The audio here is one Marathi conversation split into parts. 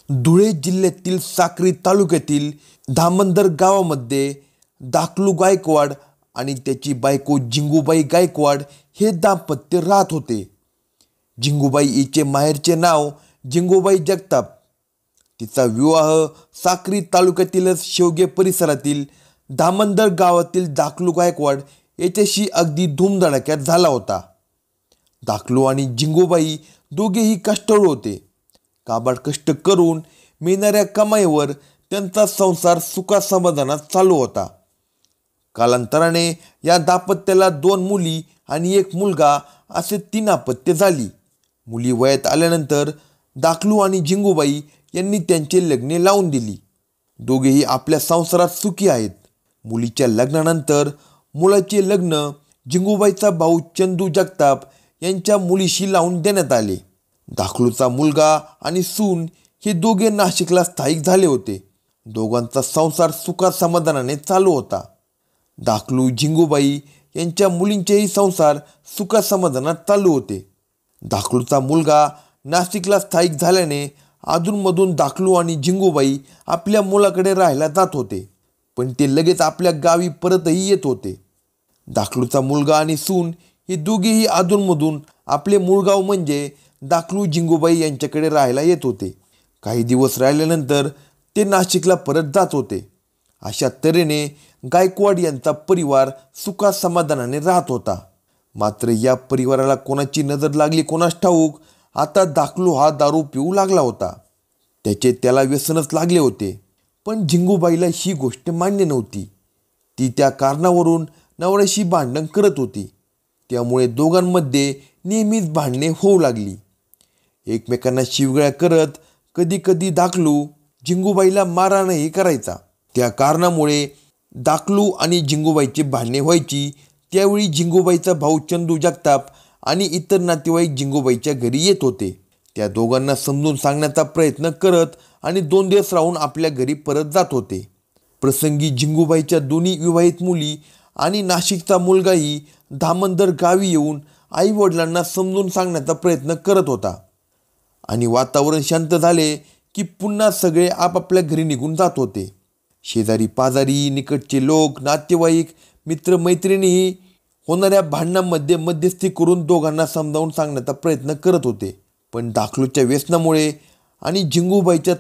धुळे जिल्ह्यातील साक्री तालुक्यातील धामंदर गावामध्ये दाखलू गायकवाड आणि त्याची बायको जिंगूबाई गायकवाड हे दाम्पत्य राहत होते. जिंगूबाई हिचे माहेरचे नाव जिंगूबाई जगताप. तिचा विवाह साक्री तालुक्यातीलच शेवगे परिसरातील धामंदर गावातील दाखलू गायकवाड याच्याशी अगदी धूमधडाक्यात झाला होता. दाखलू आणि जिंगूबाई दोघेही कष्टाळू होते. काबाड कष्ट करून मिळणाऱ्या कमाईवर त्यांचा संसार सुखासमाधानात चालू होता. कालांतराने या दाम्पत्याला 2 मुली आणि 1 मुलगा असे 3 अपत्ये झाली. मुली वयात आल्यानंतर दाखलू आणि जिंगूबाई यांनी त्यांचे लग्ने लावून दिली. दोघेही आपल्या संसारात सुखी आहेत. मुलीच्या लग्नानंतर मुलाचे लग्न जिंगूबाईचा भाऊ चंदू जगताप यांच्या मुलीशी लावून देण्यात आले. दाखलूचा मुलगा आणि सून हे दोघे नाशिकला स्थायिक झाले होते. दोघांचा संसार सुखात समाधानाने चालू होता. दाखलू जिंगूबाई यांच्या मुलींचेही संसार सुखात समाधानात चालू होते. दाखलूचा मुलगा नाशिकला स्थायिक झाल्याने अधूनमधून दाखलू आणि जिंगूबाई आपल्या मुलाकडे राहायला जात होते, पण ते लगेच आपल्या गावी परतही येत होते. दाखलूचा मुलगा आणि सून हे दोघेही अधूनमधून आपले मूळ गाव म्हणजे दाखलू जिंगूबाई यांच्याकडे राहायला येत होते. काही दिवस राहिल्यानंतर ते नाशिकला परत जात होते. अशा तऱ्हेने गायकवाड यांचा परिवार सुखात समाधानाने राहत होता. मात्र या परिवाराला कोणाची नजर लागली कोणास ठाऊक. आता दाखलू हा दारू पिऊ लागला होता. त्याचे त्याला व्यसनच लागले होते. पण जिंगूबाईला ही गोष्ट मान्य नव्हती. ती त्या कारणावरून नवऱ्याशी भांडण करत होती. त्यामुळे दोघांमध्ये नेहमीच भांडणे होऊ लागली. एकमेकांना शिवगाळ्या करत कधी कधी दाखलू जिंगूबाईला मारहाणही करायचा. त्या कारणामुळे दाखलू आणि जिंगूबाईची भांडणे व्हायची. त्यावेळी जिंगूबाईचा भाऊ चंदू जगताप आणि इतर नातेवाईक जिंगूबाईच्या घरी येत होते. त्या दोघांना समजून सांगण्याचा प्रयत्न करत आणि 2 दिवस राहून आपल्या घरी परत जात होते. प्रसंगी जिंगूबाईच्या दोन्ही विवाहित मुली आणि नाशिकचा मुलगाही धामंदर गावी येऊन आईवडिलांना समजून सांगण्याचा प्रयत्न करत होता. आणि वातावरण शांत झाले की पुन्हा सगळे आपापल्या घरी निघून जात होते. शेजारी पाजारी, निकटचे लोक, नातेवाईक, मित्रमैत्रिणीही होणाऱ्या भांडणांमध्ये मध्यस्थी करून दोघांना समजावून सांगण्याचा प्रयत्न करत होते. पण दाखलूच्या व्यसनामुळे आणि जिंगूबाईच्या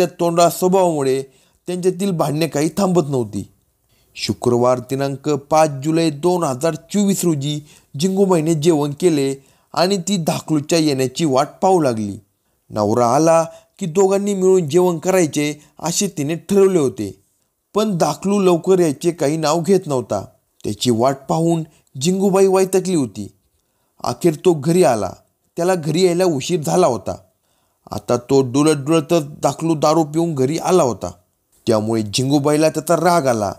तोंडा स्वभावामुळे त्यांच्यातील भांडणे काही थांबत नव्हती. शुक्रवार दिनांक 5 जुलै 2024 रोजी जिंगूबाईने जेवण केले आणि ती दाखलूच्या येण्याची वाट पाहू लागली. नवरा आला की दोघांनी मिळून जेवण करायचे असे तिने ठरवले होते. पण दाखलू लवकर यायचे काही नाव घेत नव्हता. त्याची वाट पाहून जिंगूबाई वैतागली होती. अखेर तो घरी आला. त्याला घरी यायला उशीर झाला होता. आता तो डुलतच दाखलू दारू पिऊन घरी आला होता. त्यामुळे जिंगूबाईला त्याचा राग आला.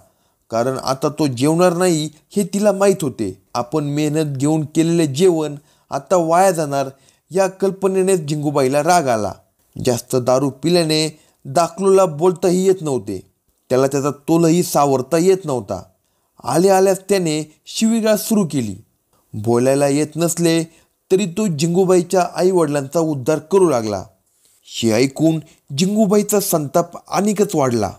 कारण आता तो जेवणार नाही हे तिला माहीत होते. आपण मेहनत घेऊन केलेले जेवण आता वाया जाणार या कल्पनेनेच जिंगूबाईला राग आला. जास्त दारू पिल्याने दाखलूला बोलताही येत नव्हते. त्याला त्याचा तोलही सावरता येत नव्हता. आल्याच त्याने शिवीगाळ सुरू केली. बोलायला येत नसले तरी तो जिंगूबाईच्या आईवडिलांचा उद्धार करू लागला. हे ऐकून जिंगूबाईचा संताप आणखीच वाढला.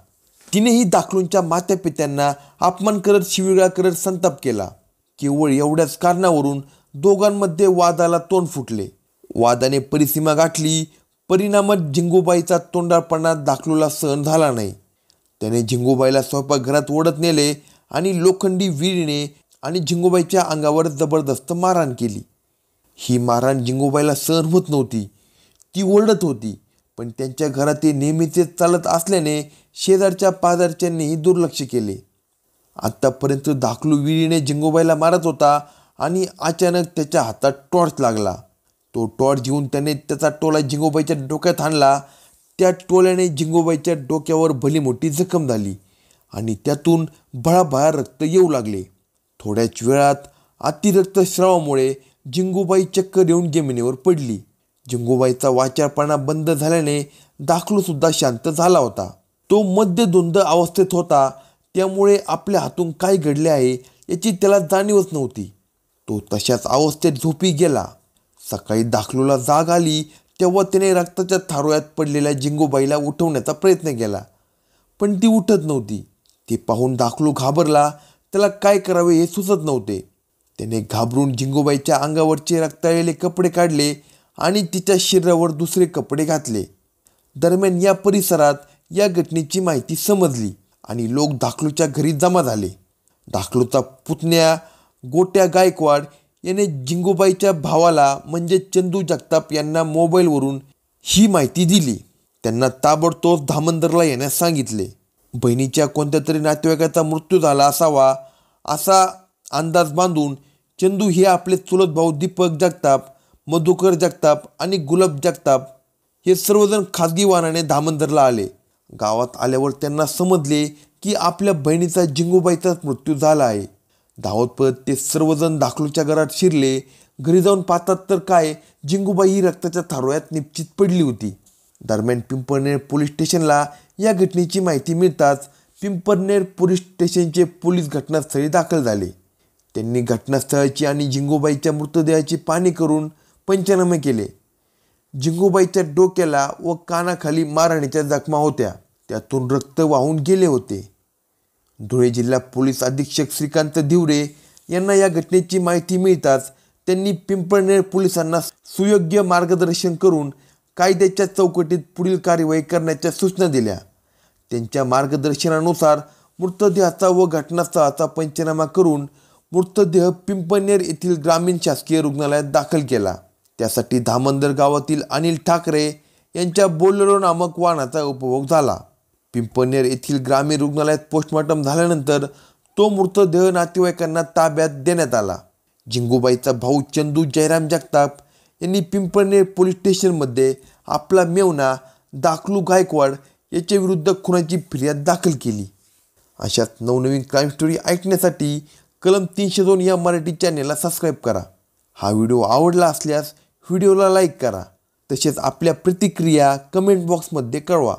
तिनेही दाखलूंच्या मातापित्यांना अपमान करत शिवीगाळ करत संताप केला. केवळ एवढ्याच कारणावरून दोघांमध्ये वादाला तोंड फुटले. वादाने परिसीमा गाठली. परिणामात जिंगूबाईचा तोंडाळपणा दाखलूला सहन झाला नाही. त्याने जिंगूबाईला स्वयंपाकघरात ओढत नेले आणि लोखंडी विळीने आणि जिंगूबाईच्या अंगावर जबरदस्त मारहाण केली. ही मारहाण जिंगूबाईला सहन होत नव्हती. ती ओरडत होती. पण त्यांच्या घरात ते नेहमीचे चालत असल्याने शेजारच्या पाजारच्यांनीही दुर्लक्ष केले. आत्तापर्यंत दाखलू विळीने जिंगूबाईला मारत होता आणि अचानक त्याच्या हातात टॉर्च लागला. तो टॉर्च घेऊन त्याने त्याचा टोला जिंगूबाईच्या डोक्यात हाणला. त्या टोल्याने जिंगूबाईच्या डोक्यावर भली मोठी जखम झाली आणि त्यातून भळाभळा रक्त येऊ लागले. थोड्याच वेळात अतिरक्तस्रावामुळे जिंगूबाई चक्कर येऊन जमिनीवर पडली. जिंगूबाईचा वाचारपणा बंद झाल्याने दाखलूसुद्धा शांत झाला होता. तो मध्यधुंद अवस्थेत होता. त्यामुळे आपल्या हातून काय घडले आहे याची त्याला जाणीवच नव्हती. तो तशाच अवस्थेत झोपी गेला. सकाळी दाखलूला जाग आली तेव्हा त्याने रक्ताच्या थारोळ्यात पडलेल्या जिंगूबाईला उठवण्याचा प्रयत्न केला, पण ती उठत नव्हती. ते पाहून दाखलू घाबरला. त्याला काय करावे हे सुचत नव्हते. त्याने घाबरून जिंगूबाईच्या अंगावरचे रक्ताळलेले कपडे काढले आणि तिच्या शरीरावर दुसरे कपडे घातले. दरम्यान या परिसरात या घटनेची माहिती समजली आणि लोक दाखलूच्या घरी जमा झाले. दाखलूचा पुतण्या गोट्या गायकवाड याने जिंगूबाईच्या भावाला म्हणजे चंदू जगताप यांना मोबाईलवरून ही माहिती दिली. त्यांना ताबडतोब धामंदरला येण्यास सांगितले. बहिणीच्या कोणत्या तरी नातेवाईकाचा मृत्यू झाला असावा असा अंदाज बांधून चंदू हे आपले चुलत भाऊ दीपक जगताप, मधुकर जगताप आणि गुलाब जगताप हे सर्वजण खाजगी वाहनाने धामंदरला आले. गावात आल्यावर त्यांना समजले की आपल्या बहिणीचा जिंगूबाईचाच मृत्यू झाला आहे. धावत पळत ते सर्वजण दाखलूच्या घरात शिरले. घरी जाऊन पाहतात तर काय, जिंगूबाई ही रक्ताच्या थारोळ्यात निपचित पडली होती. दरम्यान पिंपळनेर पोलीस स्टेशनला या घटनेची माहिती मिळताच पिंपळनेर पोलीस स्टेशनचे पोलीस घटनास्थळी दाखल झाले. त्यांनी घटनास्थळाची आणि जिंगूबाईच्या मृतदेहाची पाहणी करून पंचनामे केले. जिंगूबाईच्या डोक्याला व कानाखाली मारहाणीच्या जखमा होत्या, त्यातून रक्त वाहून गेले होते. धुळे जिल्हा पोलीस अधीक्षक श्रीकांत धिवरे यांना या घटनेची माहिती मिळताच त्यांनी पिंपळनेर पोलिसांना सुयोग्य मार्गदर्शन करून कायद्याच्या चौकटीत पुढील कार्यवाही करण्याच्या सूचना दिल्या. त्यांच्या मार्गदर्शनानुसार मृतदेहाचा व घटनास्थळाचा पंचनामा करून मृतदेह पिंपळनेर येथील ग्रामीण शासकीय रुग्णालयात दाखल केला. त्यासाठी धामंदर गावातील अनिल ठाकरे यांच्या बोलेरो नामक वाहनाचा उपभोग झाला. पिंपळनेर येथील ग्रामीण रुग्णालयात पोस्टमॉर्टम झाल्यानंतर तो मृतदेह नातेवाईकांना ताब्यात देण्यात आला. जिंगूबाईचा भाऊ चंदू जयराम जगताप यांनी पिंपळनेर पोलीस स्टेशनमध्ये आपला मेवना दाखलू गायकवाड याच्या विरुद्ध खुनाची फिर्याद दाखल केली. अशाच नवनवीन क्राईम स्टोरी ऐकण्यासाठी कलम 302 या मराठी चॅनेलला सबस्क्राईब करा. हा व्हिडिओ आवडला असल्यास व्हिडिओला लाईक करा. तसेच आपल्या प्रतिक्रिया कमेंट बॉक्समध्ये कळवा.